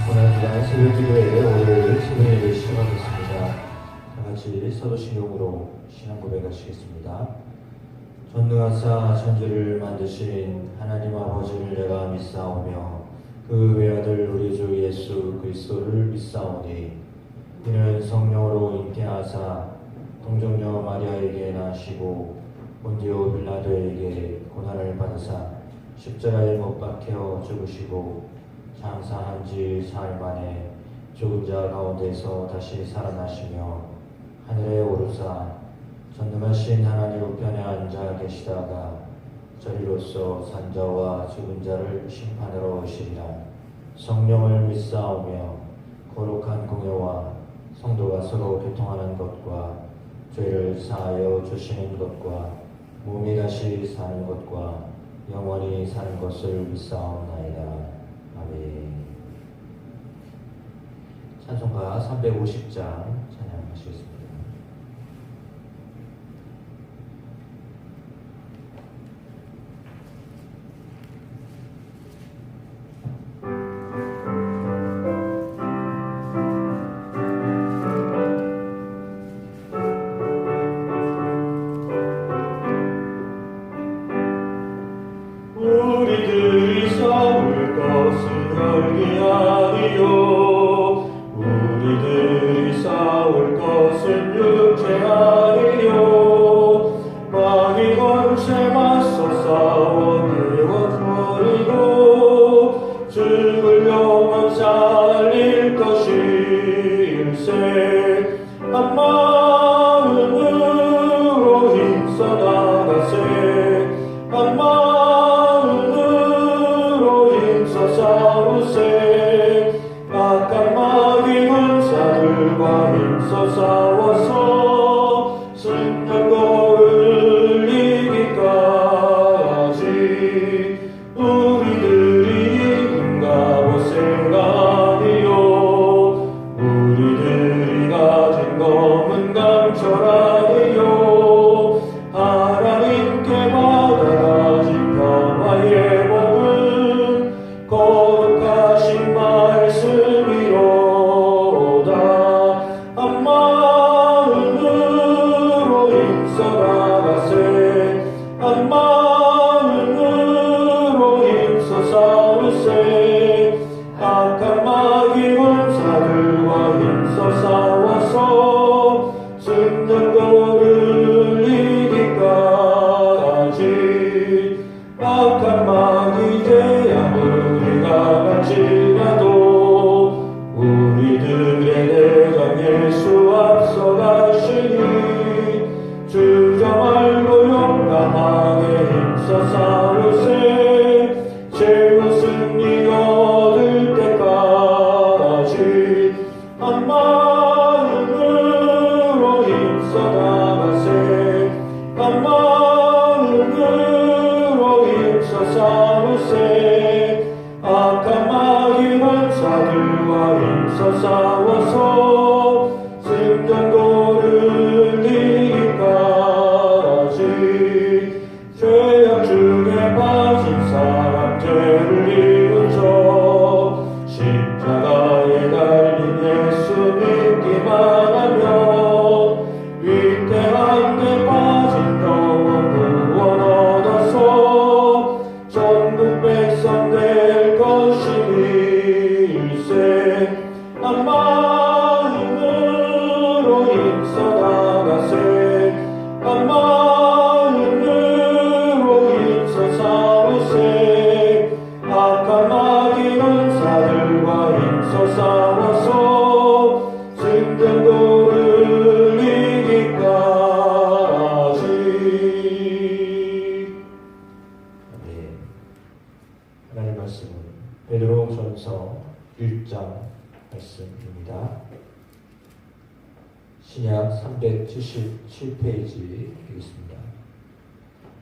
오늘 새벽기도회 월요일 새벽예배 시작하겠습니다. 다같이 사도신경으로 신앙 고백하시겠습니다. 전능하사 천지를 만드신 하나님 아버지를 내가 믿사오며 그 외아들 우리 주 예수 그리스도를 믿사오니 이는 성령으로 잉태하사 동정녀 마리아에게 나시고 본디오 빌라도에게 고난을 받으사 십자가에 못 박혀 죽으시고 장사한 지 사흘 만에 죽은 자 가운데서 다시 살아나시며 하늘에 오르사 전능하신 하나님 우편에 앉아 계시다가 저리로서 산자와 죽은 자를 심판하러 오시리라. 성령을 믿사오며 거룩한 공예와 성도가 서로 교통하는 것과 죄를 사하여 주시는 것과 몸이 다시 사는 것과 영원히 사는 것을 믿사옵나이다. 아멘. 찬송가 350장 찬양하시겠습니다. 우리들이 싸울 것은 혈기 아니요 우리들이 싸울 것은 육체 아니요 마귀 권세 맞서 싸워 내어버리고 죽을 영혼 살릴 것일세. 한 마음으로 힘써 나가세. 한 마음으로 힘써 싸우세. 악한 마귀 군사들과 힘써 싸워서 승전거를 이기까지 우리들이 힘가고 생각이요 우리들이 가진 검은 강철아니요 하나님께 받아가진 평화의 복은 거룩하신 말씀이로다. 한 마음으로 힘써 나가세. 한 마음으로 힘써 싸우세. 악한 마귀 군사들과 힘써 싸워서 승전거를 이기까지 악한 마귀 재앙을 우리가 갈지라도 우리들의 대장 예수 앞서가시니 주저 말고 용감하게 힘써 싸우세. 최후 승리 얻을 때까지 한 마음으로 힘써 나가세. 한 마음으로 힘써 싸우세. 악한 마귀 권사들과 힘써 싸워서 승전거를 이기까지 죄악 중에 빠진 사람 죄를 이루죠. 십자가에 달린 예수 믿기만 하면 위태한 데 빠진 영혼 구원 얻어서 전국 백성 될 것이일세. 한 마음으로 힘써 나가세. 한 마음으로 힘써 싸우세. 악한 마귀 군사들과 힘써 싸워서 승전거를 이기까지. 네. 하나님 말씀은 베드로전서 1장 말씀입니다. 신약 377페이지 되겠습니다.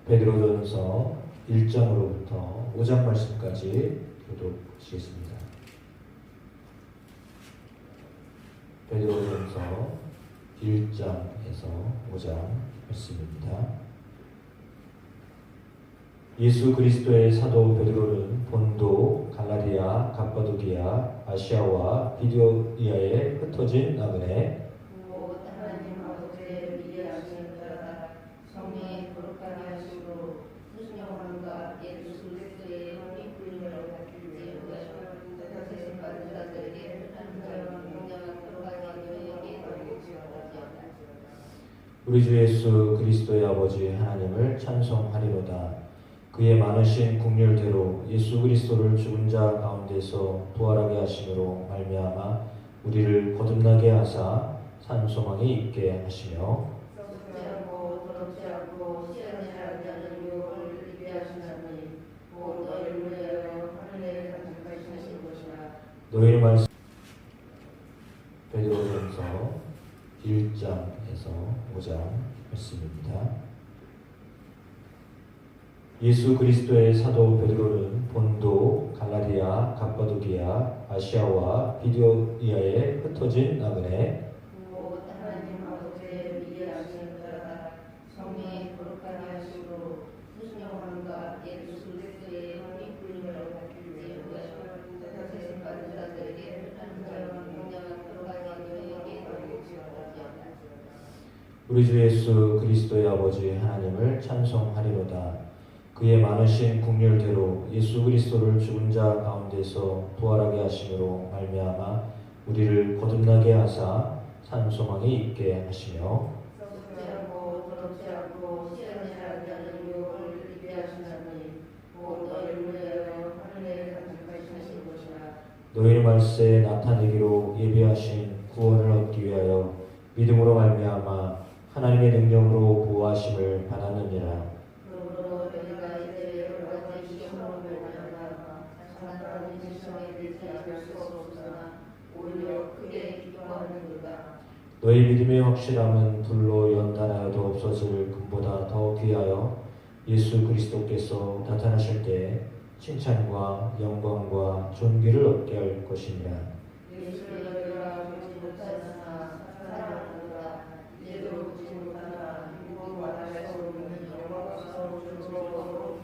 베드로전서 1장으로부터 5장 말씀까지 교독하시겠습니다. 베드로전서 1장에서 5장 말씀입니다. 예수 그리스도의 사도 베드로는 본도 갈라디아, 갑바도기아, 아시아와 비두이아에 흩어진 나그네 곧 하나님 아버지의 위대하신 자가 성령의 거룩하게 하심으로 순종함과 예수 그리스도의 혼이 불림으로 바뀌지 뜻하신 받은 자들에게 한자와 공정한 거룩하게 너희에게 돌리지어다. 우리 주 예수 그리스도의 아버지 하나님을 찬송하리로다. 그의 많으신 국률대로 예수 그리스도를 죽은 자 가운데서 부활하게 하심으로 말미암아 우리를 거듭나게 하사 산 소망이 있게 하시며 썩지 않고 더럽지 않고 시험에 하지 않은 유혹을 입게 하시나니 곧 너희를 위하여 하늘에 간직하신 것이라. 너희의 말씀 베드로전서 1장에서 5장 말씀입니다. 예수 그리스도의 사도 베드로는 본도, 갈라디아, 갑바도기아, 아시아와 비두이아에 흩어진 나그네 곧 하나님 아버지의 위대하신 자가 성령의 거룩하게 하심으로 순종함과 예수 그리스도의 혼이 불림으로 바뀌지 뜻하신 받은 자들에게 한자와 공정한 거룩하게 너희에게 돌리지어다. 우리 주 예수 그리스도의 아버지 하나님을 찬송하리로다. 그의 많으신 국률대로 예수 그리스도를 죽은 자 가운데서 부활하게 하심으로 말미암아 우리를 거듭나게 하사 산 소망이 있게 하시며 썩지 않고 더럽지 않고 시험에 하지 않은 유혹을 입게 하시나니 곧 너희를 위하여 하늘에 간직하신 것이라. 너희의 말세에 나타내기로 예비하신 구원을 얻기 위하여 믿음으로 말미암아 하나님의 능력으로 보호하심을 받았느니라. 그러므로 너희가 이제 여러 가지 시험으로 말미암아 사탄의 진성에 들지 않을 수 없으나 오히려 크게 기뻐하는도다. 너희 믿음의 확실함은 불로 연단하여도 없어질 금보다 더 귀하여 예수 그리스도께서 나타나실 때 칭찬과 영광과 존귀를 얻게 할 것이니라. 예수를 너희가 보지 못하나 사랑하는도다. 이제도 보지 못하나 이곳 바다에서 오는 영광스러운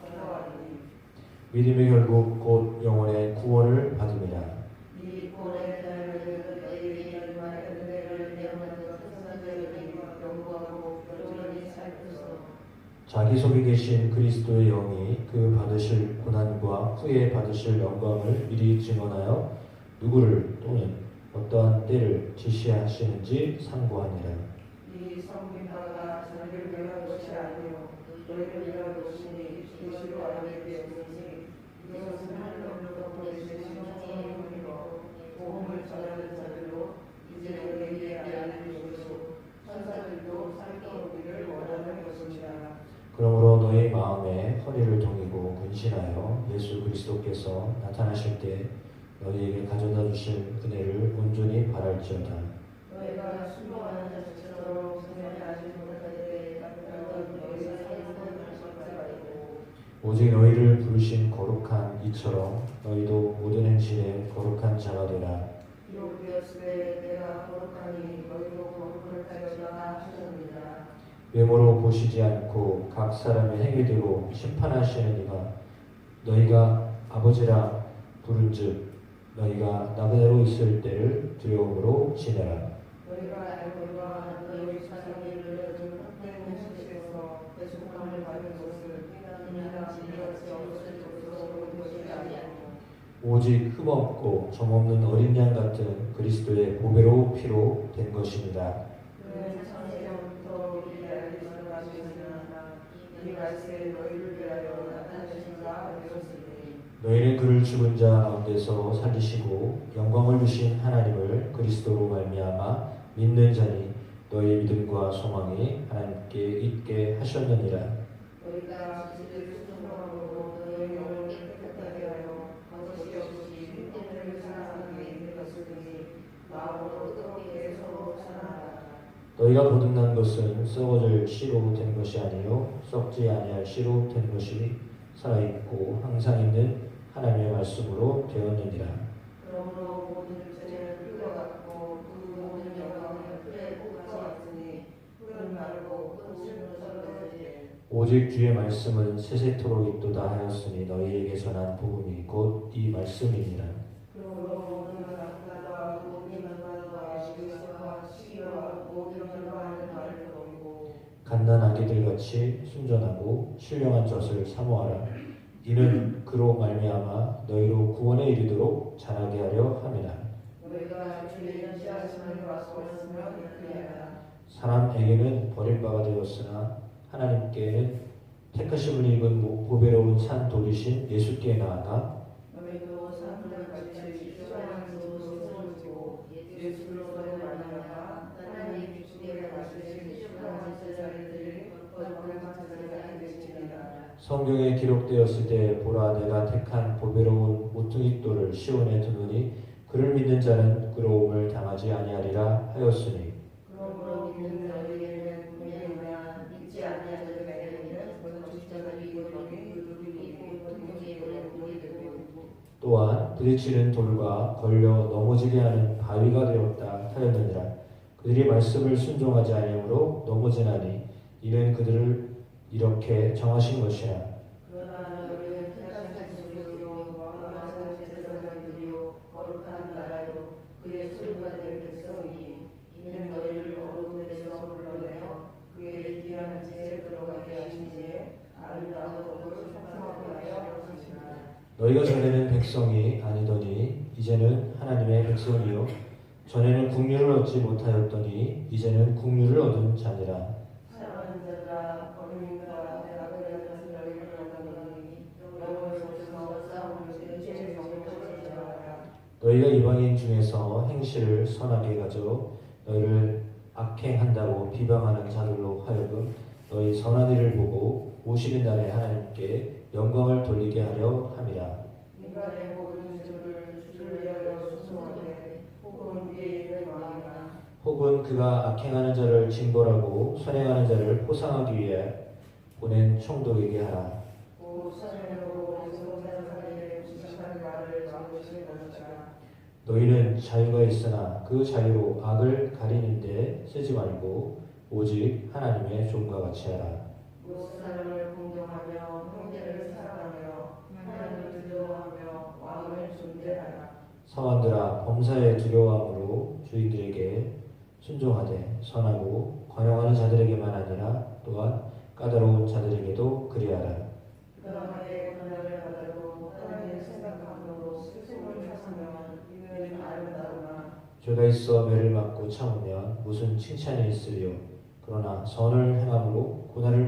평화하니 믿음의 결국 곧 영혼의 구원을 받음이라. 이 구원의 자녀를 너희의 열망의 은혜를 내어받은 선자들이 연구하고 영원히 살펴서 자기 속에 계신 그리스도의 영이 그 받으실 고난과 후에 받으실 영광을 미리 증언하여 누구를 또는 어떠한 때를 지시하시는지 상고하니라. 이 성긴 바가 자기를 위한 것이 아니요 너희를 위한 것이니 계시로 알게 되었으니 이것은 하늘로부터 보내신 성령님이요 복음을 전하는 자들로 이제 너희에게 알릴 것이요 천사들도 살펴보기를 원하는 것이라. 그러므로 너희 마음에 허리를 동이고 근신하여 예수 그리스도께서 나타나실 때 너희에게 가져다 주실 은혜를 온전히 바랄지어다. 너희가 순종하는 자처럼 성령이 아직 못하되 어떤 너희 사이에서 말씀하고 오직 너희를 부르신 거룩한 이처럼 너희도 모든 행실에 거룩한 자가 되라. 비록 되었으되 내가 거룩하니 너희도 거룩할지어다 하셨느니라. 외모로 보시지 않고 각 사람의 행위대로 심판하시는 이가 너희가 아버지라 부른즉 너희가 나그네로 있을 때를 두려움으로 지내라. 너희가 알고가 너희 사랑을 준 헛된 실수에서 대속함을 받은 것을 이나 이같이 없을 것으로 온 것이 아니하고 오직 흠없고 점없는 어린 양 같은 그리스도의 보배로 피로 된 것입니다. 그는 창세전부터 우리에게 알려주셨으나 이 말씀에 너희를 위하여 나타나신 바 되었으니 너희는 그를 죽은 자 가운데서 살리시고 영광을 주신 하나님을 그리스도로 말미암아 믿는 자니 너희 믿음과 소망이 하나님께 있게 하셨느니라. 너희가 그들을 순종함으로 너희 영을 깨끗하게 하여 거짓이 없이 흠없는 사랑하게 되었으니 마음으로 뜨겁게 서로 사랑하라. 너희가 거듭난 것은 썩어질 씨로 된 것이 아니요 썩지 아니할 씨로 된 것이 살아있고 항상 있는 하나님의 말씀으로 되었느니라. 그러므로 모든 육체는 흙과 같고 그 모든 영광은 풀에 뽑아지니 흙은 마르고 꽃은 썩어지니 오직 주의 말씀은 세세토록 있도다 하였으니 너희에게 전한 복음이 곧 이 말씀이니라. 그러므로 모든 낙타와 모든 만나와 시기와 시기와 모든 변화하는 말을 버리고 갓난아기들 같이 순전하고 신령한 젖을 사모하라. 이는 그로 말미암아 너희로 구원에 이르도록 자라게 하려 함이라. 너희가 주의 지하심을 받았으면 그리하라. 사람에게는 버림바가 되었으나 하나님께는 택하심을 입은 보배로운 산 돌이신 예수께 나아가 너희도 산불을 같이 시원하면서 세워지고 예수로서의 말미암아 하나님 주께 가르치신 시원한 제자들이 거룩한 제자가 되시리라. 성경에 기록되었을 때 보라 내가 택한 보배로운 모퉁이돌을 시온에 두노니 그를 믿는 자는 부끄러움을 당하지 아니하리라 하였으니 그러므로 믿는 너희에게는 분명하냐 믿지 아니하는 자들에게는 모든 십자가를 이기노니 그들이 모퉁이에 오래 되고 또한 부딪히는 돌과 걸려 넘어지게 하는 바위가 되었다 하였느니라. 그들이 말씀을 순종하지 아니하므로 넘어지나니 이는 그들을 이렇게 정하신 것이라. 그러나 너희는 택하신 종족이요 왕하신 제사장들이요 거룩한 나라요 그의 소유가 될 백성이니 이는 너희를 어둠에서 불러내어 그의 귀한 지에 들어가게 하시니에 아름다운 법을 성취하게 하여 하시니라. 너희가 전에는 백성이 아니더니 이제는 하나님의 백성이요 전에는 국류를 얻지 못하였더니 이제는 국류를 얻은 자니라. 사랑하는 자들아 거룩과 대학을 하는 너희를 만나노니 영원에서 싸움을 제일 정복하시리라. 너희가 이방인 중에서 행실을 선하게 가져 너희를 악행한다고 비방하는 자들로 하여금 너희 선한 일을 보고 오시는 날에 하나님께 영광을 돌리게 하려 함이라. 인간의 모든 주를 위하여 순종하되 혹은 위에 있는 왕이나 혹은 그가 악행하는 자를 징벌하고 선행하는 자를 포상하기 위해 보낸 총독에게 하라. 곧 선행으로 성사는 사이에 주시한 말을 막으시는 것이라. 너희는 자유가 있으나 그 자유로 악을 가리는데 쓰지 말고 오직 하나님의 종과 같이 하라. 곧 사람을 공경하며 형제를 사랑하며 하나님을 두려워하며 왕을 존대하라. 성원들아 범사에 두려워함으로 주인들에게 순종하되 선하고 관용하는 자들에게만 아니라 또한 까다로운 자들에게도 그리하라. 그러하되 고난을 받아도 하나님을 생각함으로 스승을 찾으면 이는 아름다우나 죄가 있어 매를 맞고 참으면 무슨 칭찬이 있으리요. 그러나 선을 행함으로 고난을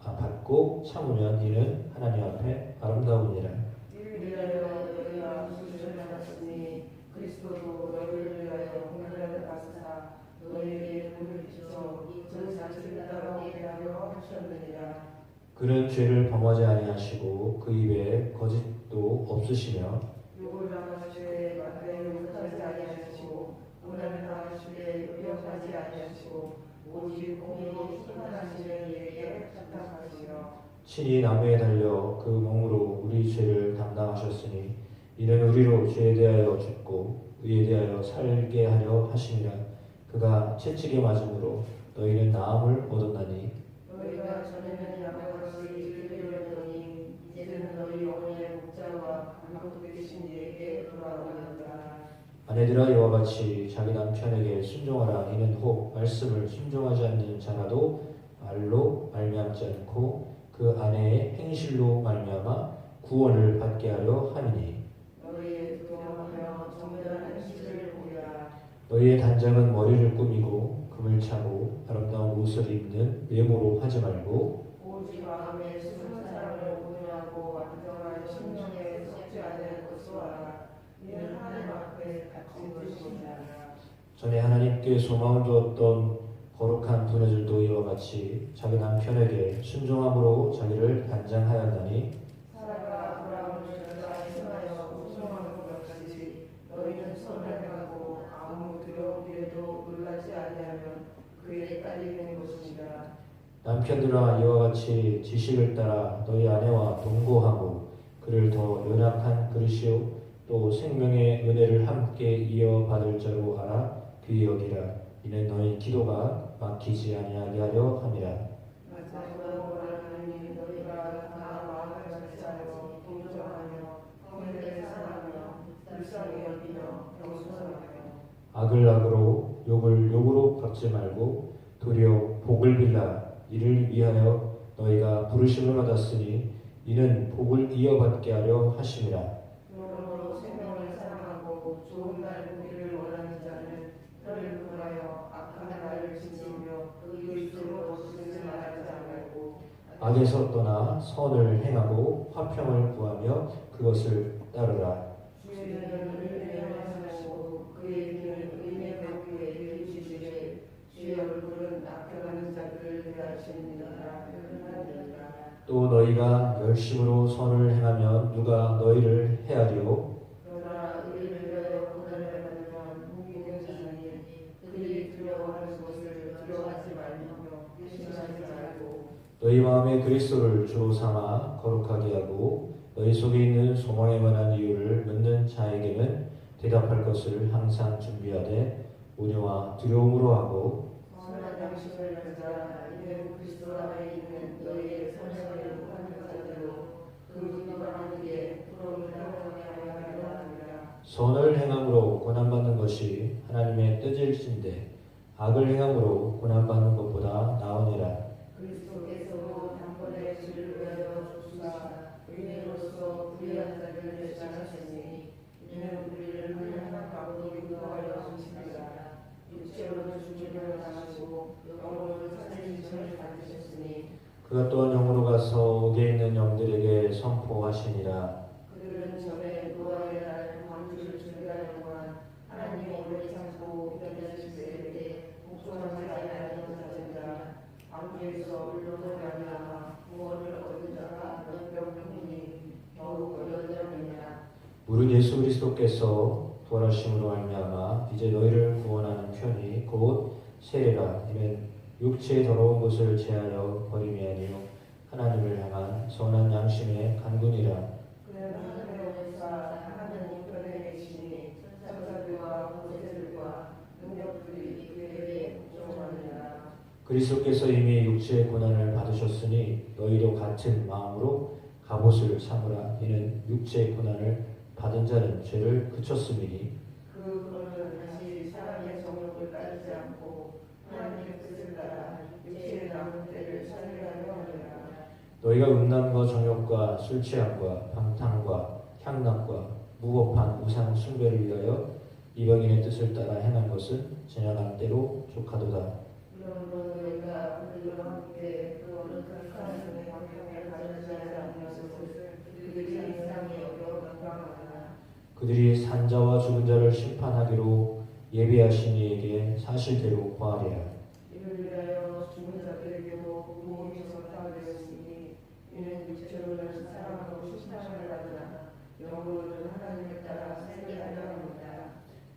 받고 참으면 이는 하나님 앞에 아름다우니라. 이를 위하여 너희가 수주를 받았으니 그리스도도 너희를 위하여 고난을 받으사 너희에게 눈을 비춰 그 자신을 따라오게 하려 하셨느니라. 그는 죄를 범하지 아니하시고 그 입에 거짓도 없으시며 욕을 당하시되 만대에 욕하지 아니하시고 고난을 당하시되 욕하지 아니하시고 오직 공의로 심판하시는 이에게 부탁하시며 친히 나무에 달려 그 몸으로 우리 죄를 담당하셨으니 이는 우리로 죄에 대하여 죽고 의에 대하여 살게 하려 하심이라. 그가 채찍에 맞음으로 너희는 나음을 얻었나니 너희가 전에는 양같이 길들였더니 이제는 너희 영혼의 목자와 감독 되신 이에게 돌아오는다. 아내들아 이와 같이 자기 남편에게 순종하라. 이는 혹 말씀을 순종하지 않는 자라도 말로 말미암지 않고 그 아내의 행실로 말미암아 구원을 받게 하려 함이니 너희의 두려워하며 정결한 행실을 보이라. 너희의 단장은 머리를 꾸미고 금을 차고 아름다운 옷을 입는 외모로 하지 말고 오직 마음에 숨은 사람을 온유하고 안정한 심령에 썩지 않은 것으로 하라. 이는 하나님 앞에 갇힌 것이니라. 전에 하나님께 소망을 두었던 거룩한 부녀들도 이와 같이 자기 남편에게 순종함으로 자기를 단장하였나니 사라가 아브라함을 전가에 행하여 순종하는 것 같이 너희는 선행하고 아무 두려움 뒤에도 놀라지 아니하면 그에 딸리는 것이니라. 남편들아 이와 같이 지식을 따라 너희 아내와 동거하고 그를 더 연약한 그릇이요 또 생명의 은혜를 함께 이어받을 자로 알아 귀히 여기라. 이는 너희 기도가 막히지 아니하게 하려 함이라. 악을 악으로 욕을 욕으로 갚지 말고 도리어 복을 빌라. 이를 위하여 너희가 부르심을 받았으니 이는 복을 이어받게 하려 하심이라. 그러므로 생명을 사랑하고 좋은 날 보기를 원하는 자는 혀를 구하여 악한 말을 지키며 그리스도로 거짓을 말하지 말고 악에서 떠나 선을 행하고 화평을 구하며 그것을 따르라. 주의 눈은 의인을 향하시고 그의 귀는 의인의 벽에 주시되 주의 얼굴은 악행하는 자들을 대하시느니라 하느니라. 또 너희가 열심으로 선을 행하면 누가 너희를 헤아리요? 그러나 의인을 위하여 고난을 받으면 무기는 자니 그들이 두려워하는 것을 두려워하지 말며 의심하지 말고 너희 마음에 그리스도를 주로 삼아 거룩하게 하고 너희 속에 있는 소망에 관한 이유를 묻는 자에게는 대답할 것을 항상 준비하되 온유와 두려움으로 하고 선한 양심을 가자. 이는 그리스도 안에 있는 너희의 선행을 하는 자대로 그 누구라는 게 부러움을 당하게 하려 함이라. 선을 행함으로 고난받는 것이 하나님의 뜻일진데 악을 행함으로 고난받는 것보다 나으니라. 그리스도께서도 단번에 주를 위하여 죽으사 의인으로서 불의한 자를 대신하시니 이는 우리를 하나님 가운데 인도하려 하심이라. 육체로는 죽임을 당하시고 영으로는 살리심을 받으셨으니 그가 또한 영으로 가서 옥에 있는 영들에게 선포하시니라. 그들은 전에 노아의 날 방주를 준비하는 동안 하나님이 오래 참고 견뎌주실 때에 복종하지 아니하던 자들이라. 방주에서 물론을 말미암아 구원을 얻은 자가 몇 명이니 더욱 어려움이니라. 우리 예수 그리스도께서 부활하심으로 말미암아 이제 너희를 구원하는 편이 곧 세례라. 이는 육체의 더러운 것을 제하여 버림이 아니요 하나님을 향한 선한 양심의 간군이라. 그는 하늘의 원사 하나님 편에 계시니 천사들과 권세들과 능력들이 그에게 복종하느니라. 그리스도께서 이미 육체의 고난을 받으셨으니 너희도 같은 마음으로 갑옷을 삼으라. 이는 육체의 고난을 받은 자는 죄를 그쳤음이니 그 그러면 다시 사람의 정욕을 따르지 않고 하나님의 뜻을 따라 육체의 남은 때를 살리려고 하느니라. 너희가 음란과 정욕과 술 취함과 방탕과 향락과 무법한 우상 숭배를 위하여 이방인의 뜻을 따라 행한 것은 지나간 때로 족하도다. 그러므로 너희가 그들과 함께 그 어느 극한 전의 방향을 가르치지 않는 것을 그들이 이상히 여겨 건강하나. 그들이 산자와 죽은 자를 심판하기로 예비하신 이에게 사실대로 구하리라. 이를 위하여 죽은 자들에게도 부모이 전파되었으니 이는 육체로는 사랑하고 심판을 받으나 영으로는 하나님을 따라 살게 하려 합니다.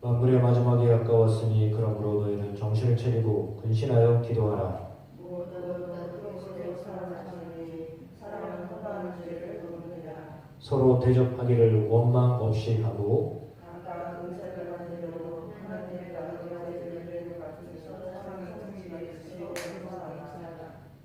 만물의 마지막이 가까웠으니 그러므로 너희는 정신을 차리고 근신하여 기도하라. 무엇보다 그리스도로 살아나시니 사랑은 허다한 죄를 돕느니라. 서로 대접하기를 원망 없이 하고 각각 은사를 받는 대로 하나님의 나라가 되는 같은 사랑의 통치같이 행사하라.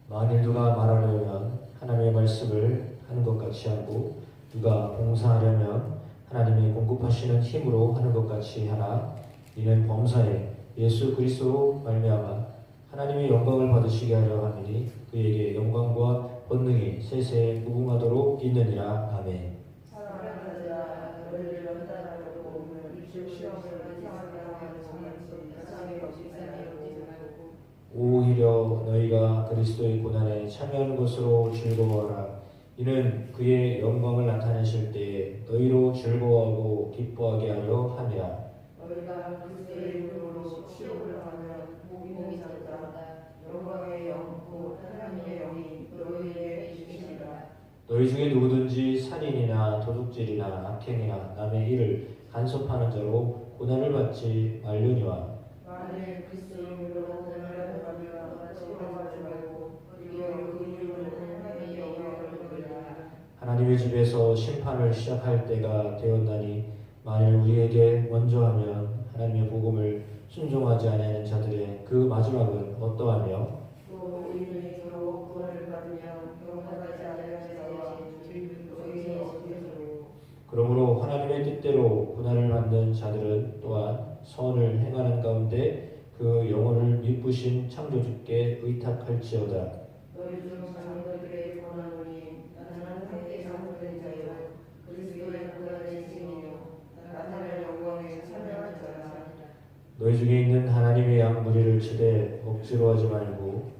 만일 누가 말하려면 하나님의 말씀을 하는 것 같이 하고 누가 봉사하려면 하나님이 공급하시는 힘으로 하는 것 같이 하라. 이는 범사에 예수 그리스도로 말미암아 하나님의 영광을 받으시게 하려 함이니 그에게 영광과 권능이 세세에 무궁하도록 있느니라. 아멘. 사랑하는 자 너희를 연단하려고 오는 육신 시험을 이상하게 하는 정한지 가장의 역시상에 여기지 말고 오히려 너희가 그리스도의 고난에 참여하는 것으로 즐거워하라. 이는 그의 영광을 나타내실 때에 너희로 즐거워하고 기뻐하게 하려 함이라. 너희가 그리스도의 이름으로 치욕을 당하면 복 있는 자다. 영광의 영 곧 하나님의 영이 너희에게 주시니라. 너희 중에 누구든지 살인이나 도둑질이나 악행이나 남의 일을 간섭하는 자로 고난을 받지 말려니와. 만일 그리스도 이름으로 고난을 받으면 두려워하지 말고 이어 그 이름으로 하나님의 영광을 받으리라. 하나님의 집에서 심판을 시작할 때가 되었나니 만일 우리에게 먼저 하면 하나님의 복음을 순종하지 아니하는 자들의 그 마지막은 어떠하며 또 이들이 서로 구원을 받으면 영원하지 아니하는 자와 주의 어디서 그러므로 하나님의 뜻대로 고난을 받는 자들은 또한 선을 행하는 가운데 그 영혼을 미쁘신 창조주께 의탁할지어다. 너희 중 장로들에게 권하노니 나는 함께 장로된 자요 그리스도의 고난의 증인이요 나타날 영광에 참여할 자라. 너희 중에 있는 하나님의 양 무리를 치되 억지로 하지 말고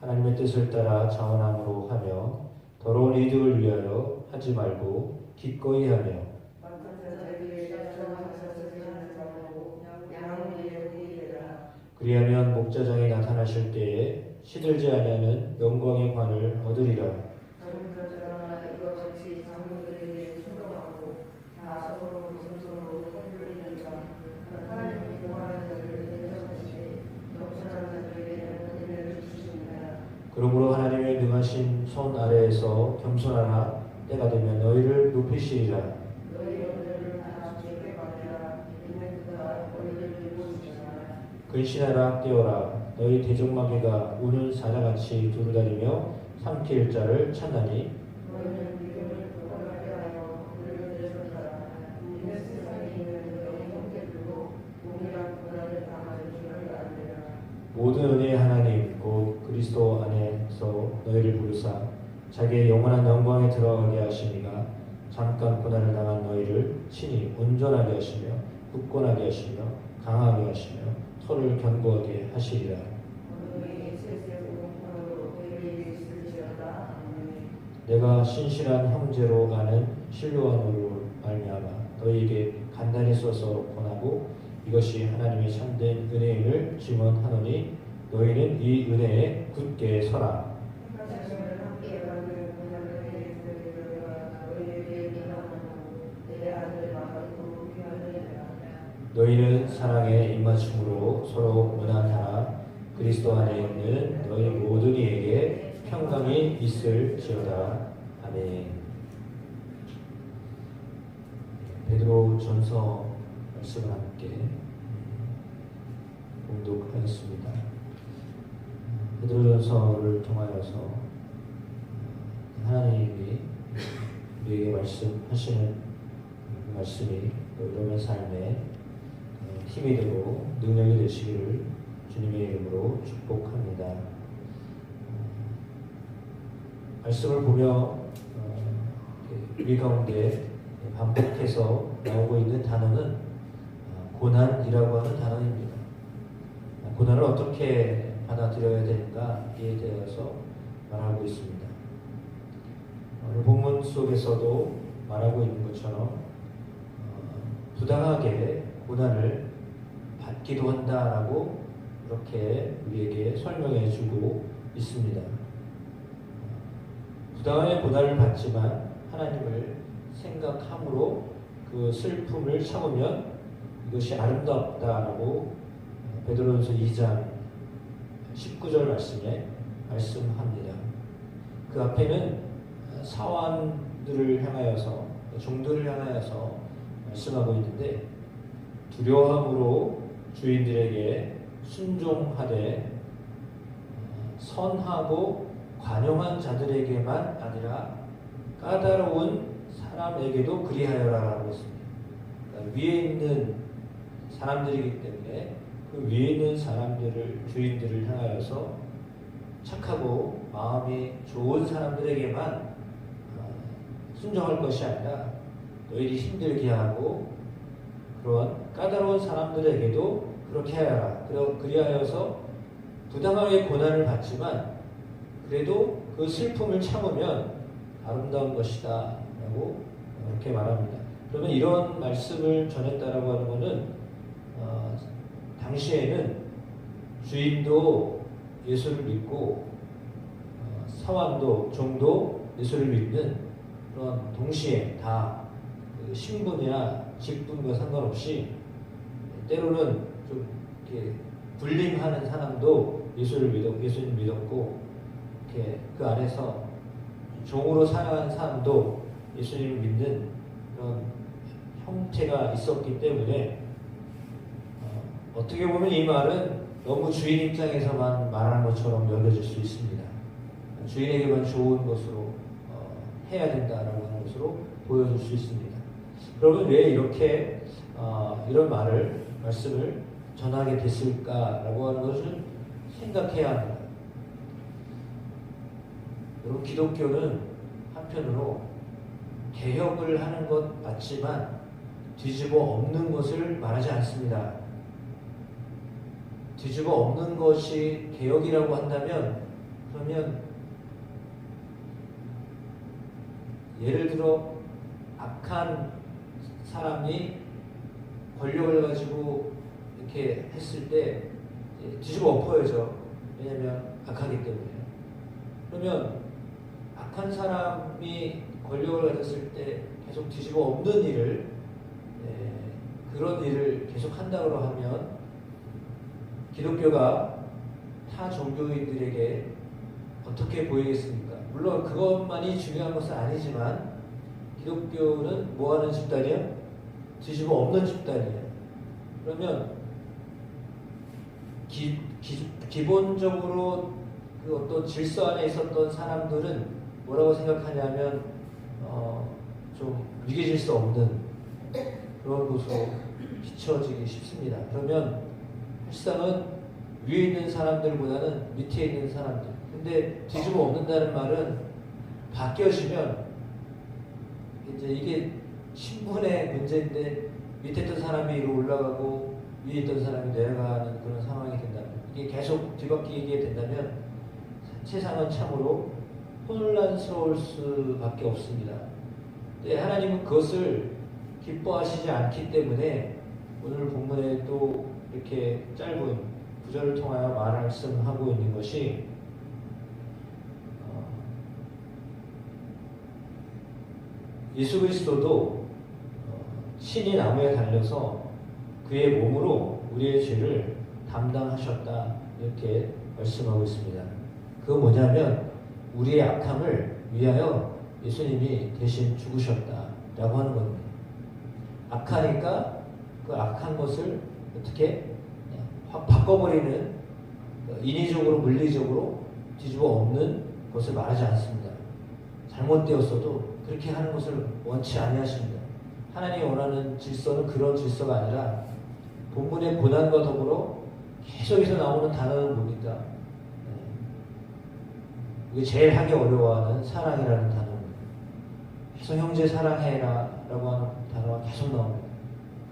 하나님의 뜻을 따라 자원함으로 하며 더러운 이득을 위하여 하지 말고 기꺼이 하며 맡은 자들에게 전하사슬을 하는 자고 양을 위해 보이리라. 그리하면 목자장이 나타나실 때에 시들지 아니하는 영광의 관을 얻으리라. 다른 자들아 이와 같이 장로들에게 순종하고 다 서로 공손으로 섬기리라. 하나님이 구하는 자들을 인정하시되 겸손한 자들에게는 은혜를 주십니다. 그러므로 하나님의 능하신 손 아래에서 겸손하라. 때가 되면 너희를 높이시리라. 너희 오늘을 다 주께 받으라. 이는 그가 너희를 돌보시리라. 근신하라 깨어라. 너희 대적마귀가 우는 사자같이 두루다니며 삼킬 자를 찾나니 너희는 믿음을 굳건하게 하여 우리를 내쫓아라. 이는 세상에 있는 너희 형제들도 동일한 고난을 당하는 줄을 알리라. 모든 은혜의 하나님 곧 그리스도 안에서 너희를 부르사 자기의 영원한 영광에 들어가게 하시니가 잠깐 고난을 당한 너희를 친히 온전하게 하시며 굳건하게 하시며 강하게 하시며 털을 견고하게 하시리라. 너희 세세 공평으로 너희에게 있을지어다. 아멘. 내가 신실한 형제로 가는 신료한으로 말미암아 너희에게 간단히 써서 권하고 이것이 하나님의 참된 은혜임을 증언하노니 너희는 이 은혜에 굳게 서라. 하나님을 함께 받는 고난을 해드리려가 너희에게 비난하고 내 아들 마가도 귀하느니라. 너희는 사랑에 입맞춤으로 서로 무난하라. 그리스도 안에 있는 너희 모든 이에게 평강이 있을지어다. 아멘. 베드로 전서 말씀을 함께 공독하겠습니다. 베드로 전서를 통하여서 하나님이 우리에게 말씀하시는 그 말씀이 여러분의 삶에 힘이 되고 능력이 되시기를 주님의 이름으로 축복합니다. 말씀을 보며 우리 가운데 반복해서 나오고 있는 단어는 고난이라고 하는 단어입니다. 고난을 어떻게 받아들여야 되는가에 대해서 말하고 있습니다. 오늘 본문 속에서도 말하고 있는 것처럼 부당하게 고난을 받기도 한다라고 이렇게 우리에게 설명해 주고 있습니다. 부당하게 고난을 받지만 하나님을 생각함으로 그 슬픔을 참으면 이것이 아름답다라고 베드로전서 2장 19절 말씀에 말씀합니다. 그 앞에는 사환들을 향하여서 종들을 향하여서 말씀하고 있는데 두려움으로 주인들에게 순종하되 선하고 관용한 자들에게만 아니라 까다로운 사람에게도 그리하여라라고 했습니다. 그러니까 위에 있는 사람들이기 때문에 그 위에 있는 사람들을 주인들을 향하여서 착하고 마음이 좋은 사람들에게만 순종할 것이 아니라 너희들이 힘들게 하고 그런 까다로운 사람들에게도 그렇게 하여라. 그리하여서 부당하게 고난을 받지만 그래도 그 슬픔을 참으면 아름다운 것이다 라고 그렇게 말합니다. 그러면 이런 말씀을 전했다라고 하는 것은 당시에는 주인도 예수를 믿고 사환도 종도 예수를 믿는 그런 동시에 다 그 신분이나 직분과 상관없이 때로는 좀 이렇게 불림하는 사람도 예수님 믿었고 이렇게 그 안에서 종으로 살아가는 사람도 예수님을 믿는 그런 형태가 있었기 때문에 어떻게 보면 이 말은 너무 주인 입장에서만 말하는 것처럼 여겨질 수 있습니다. 주인에게만 좋은 것으로 해야 된다라고 하는 것으로 보여줄 수 있습니다. 여러분 왜 이렇게 이런 말씀을 전하게 됐을까라고 하는 것을 생각해야 합니다. 여러분 기독교는 한편으로 개혁을 하는 것 맞지만 뒤집어 엎는 것을 말하지 않습니다. 뒤집어 엎는 것이 개혁이라고 한다면 그러면 예를 들어 악한 사람이 권력을 가지고 이렇게 했을 때 뒤집어 엎어야죠. 왜냐하면 악하기 때문에. 그러면 악한 사람이 권력을 가졌을 때 계속 뒤집어 엎는 일을 그런 일을 계속 한다고 하면 기독교가 타 종교인들에게 어떻게 보이겠습니까? 물론 그것만이 중요한 것은 아니지만 기독교는 뭐하는 집단이에요? 뒤집어 엎는 집단이에요. 그러면 기본적으로 그 어떤 질서 안에 있었던 사람들은 뭐라고 생각하냐면 좀 위계질서 없는 그런 곳으로 비춰지기 쉽습니다. 그러면 실상은 위에 있는 사람들보다는 밑에 있는 사람들. 근데 뒤집어 엎는다는 말은 바뀌어지면 이제 이게 신분의 문제인데 밑에 있던 사람이 위로 올라가고 위에 있던 사람이 내려가는 그런 상황이 된다면 이게 계속 뒤바뀌게 된다면 세상은 참으로 혼란스러울 수밖에 없습니다. 근데 하나님은 그것을 기뻐하시지 않기 때문에 오늘 본문에 또 이렇게 짧은 구절을 통하여 말씀하고 있는 것이 예수 그리스도도 친히 나무에 달려서 그의 몸으로 우리의 죄를 담당하셨다 이렇게 말씀하고 있습니다. 그건 뭐냐면 우리의 악함을 위하여 예수님이 대신 죽으셨다라고 하는 겁니다. 악하니까 그 악한 것을 어떻게 확 바꿔버리는 인위적으로 물리적으로 뒤집어 엎는 것을 말하지 않습니다. 잘못되었어도 그렇게 하는 것을 원치 아니하십니다. 하나님이 원하는 질서는 그런 질서가 아니라 본문의 고난과 더불어 계속해서 나오는 단어는 뭡니까? 이게 제일 하기 어려워하는 사랑이라는 단어입니다. 계속 형제 사랑해라 라고 하는 단어가 계속 나옵니다.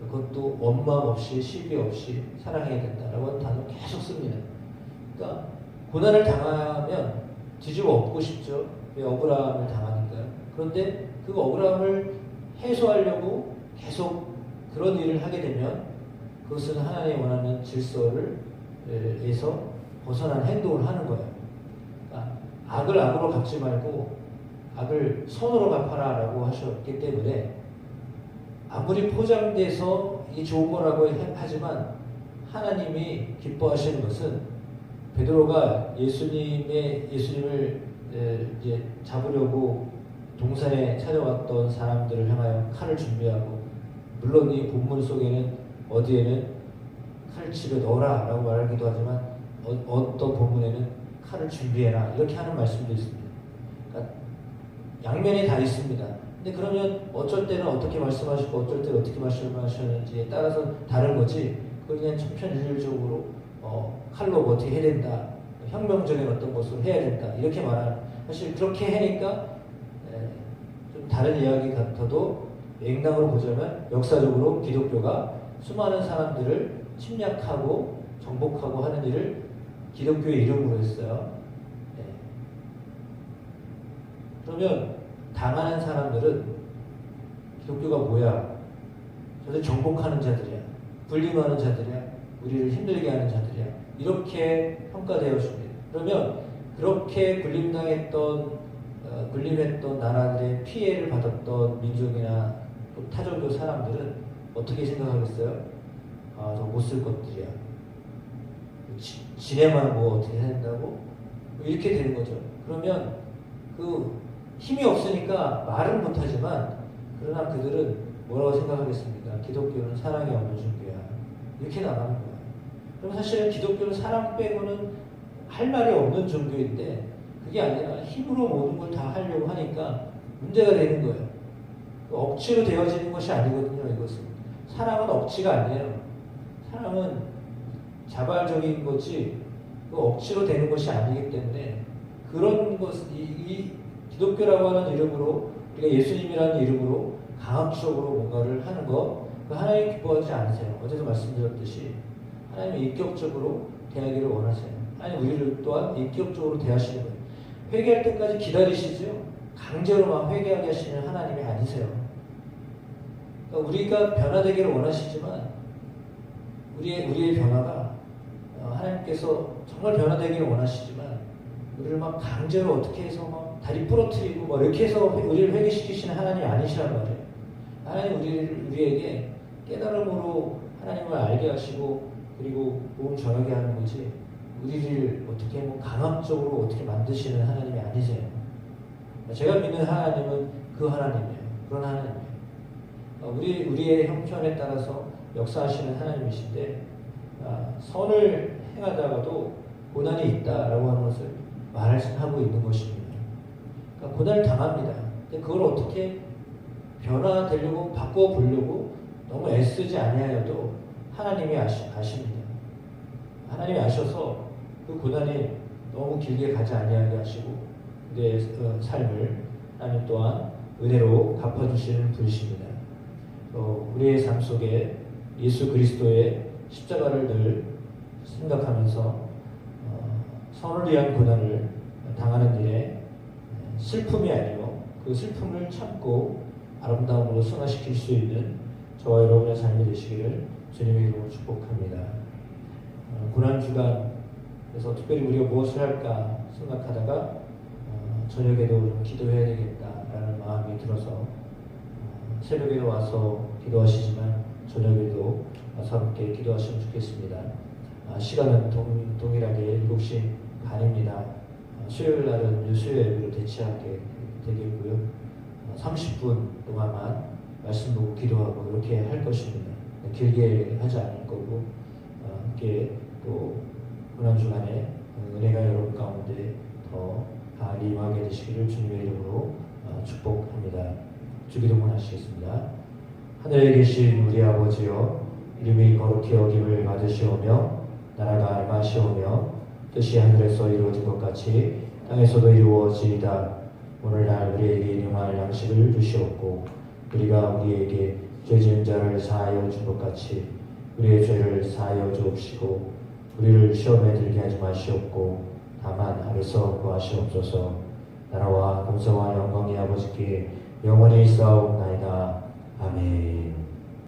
그것도 원망 없이 시비 없이 사랑해야 된다라고 하는 단어 계속 씁니다. 그러니까 고난을 당하면 뒤집어 엎고 싶죠. 왜? 억울함을 당하니까요. 그런데 그 억울함을 해소하려고 계속 그런 일을 하게 되면 그것은 하나님이 원하는 질서에서 벗어난 행동을 하는 거예요. 그러니까 악을 악으로 갚지 말고 악을 선으로 갚아라 라고 하셨기 때문에 아무리 포장돼서 이 좋은 거라고 하지만 하나님이 기뻐하시는 것은 베드로가 예수님을 이제 잡으려고 동산에 찾아왔던 사람들을 향하여 칼을 준비하고, 물론 이 본문 속에는 어디에는 칼을 집에 넣어라 라고 말하기도 하지만 어떤 본문에는 칼을 준비해라 이렇게 하는 말씀도 있습니다. 그러니까 양면이 다 있습니다. 근데 그러면 어쩔 때는 어떻게 말씀하시고 어쩔 때는 어떻게 말씀하셨는지에 따라서 다른 거지, 그걸 그냥 천편일률적으로 칼로 뭐 어떻게 해야 된다, 혁명적인 어떤 것을 해야 된다 이렇게 말하는, 사실 그렇게 하니까 좀 다른 이야기 같아도 맥락으로 보자면 역사적으로 기독교가 수많은 사람들을 침략하고 정복하고 하는 일을 기독교의 이름으로 했어요. 그러면 당하는 사람들은 기독교가 뭐야? 저들 정복하는 자들이야, 불림하는 자들이야, 우리를 힘들게 하는 자들이야, 이렇게 평가되어집니다. 그러면 그렇게 군림했던 나라들의 피해를 받았던 민족이나 또 타종교 사람들은 어떻게 생각하겠어요? 저 못 쓸 것들이야, 지네만 뭐 어떻게 해야 된다고? 이렇게 되는 거죠. 그러면 그 힘이 없으니까 말은 못하지만 그러나 그들은 뭐라고 생각하겠습니까? 기독교는 사랑이 없는 종교야, 이렇게 나가는 거예요. 그럼 사실은 기독교는 사랑 빼고는 할 말이 없는 종교인데 그게 아니라 힘으로 모든 걸 다 하려고 하니까 문제가 되는 거예요. 억지로 되어지는 것이 아니거든요. 이것은 사랑은 억지가 아니에요. 사랑은 자발적인 거지 억지로 되는 것이 아니기 때문에 그런 것, 이 기독교라고 하는 이름으로 우리가 예수님이라는 이름으로 강압적으로 뭔가를 하는 거 하나님 기뻐하지 않으세요. 어제도 말씀드렸듯이 하나님은 인격적으로 대하기를 원하세요. 하나님 우리를 또한 인격적으로 대하시는 거예요. 회개할 때까지 기다리시죠. 강제로 막 회개하게 하시는 하나님이 아니세요. 그러니까 우리가 변화되기를 원하시지만 우리의 변화가 하나님께서 정말 변화되기를 원하시지만 우리를 막 강제로 어떻게 해서 막 다리 부러뜨리고 막 이렇게 해서 우리를 회개시키시는 하나님이 아니시란 말이에요. 하나님 우리에게 깨달음으로 하나님을 알게 하시고 그리고 몸 전하게 하는 거지 우리를 어떻게 뭐 강압적으로 어떻게 만드시는 하나님이 아니세요. 제가 믿는 하나님은 그 하나님이에요. 그런 하나님이에요. 우리의 형편에 따라서 역사하시는 하나님이신데 선을 행하다가도 고난이 있다라고 하는 것을 말하고 있는 것입니다. 그러니까 고난을 당합니다. 근데 그걸 어떻게 변화되려고 바꿔보려고 너무 애쓰지 아니하여도 하나님이 아십니다. 하나님이 아셔서 그 고난이 너무 길게 가지 아니하게 하시고 내 삶을 하나님 또한 은혜로 갚아주시는 분이십니다. 우리의 삶 속에 예수 그리스도의 십자가를 늘 생각하면서 선을 위한 고난을 당하는 일에 슬픔이 아니요 그 슬픔을 참고 아름다움으로 승화시킬 수 있는 저와 여러분의 삶이 되시기를 주님의 이름으로 축복합니다. 고난주간에서 특별히 우리가 무엇을 할까 생각하다가 저녁에도 좀 기도해야 되겠다라는 마음이 들어서 새벽에도 와서 기도하시지만 저녁에도 와서 함께 기도하시면 좋겠습니다. 시간은 동일하게 7시 반입니다. 수요일 날은 수요 예배로 대체하게 되겠고요. 30분 동안만 말씀 보고 기도하고 이렇게 할 것입니다. 길게 하지 않을 거고 함께 또 고난주간에 은혜가 여러분 가운데 더 강하게 임하게 되시기를 주님의 이름으로 축복합니다. 주기도문 하시겠습니다. 하늘에 계신 우리 아버지여 이름이 거룩히 여김을 받으시오며 나라가 임하시오며 뜻이 하늘에서 이루어진 것 같이 땅에서도 이루어지이다. 오늘날 우리에게 일용할 양식을 주시옵고 우리가 우리에게 죄 지은 자를 사하여 준 것 같이 우리의 죄를 사하여 주옵시고 우리를 시험에 들게 하지 마시옵고 다만 악에서 구하시옵소서. 나라와 공성과 영광이 아버지께 영원히 있사옵나이다. 아멘.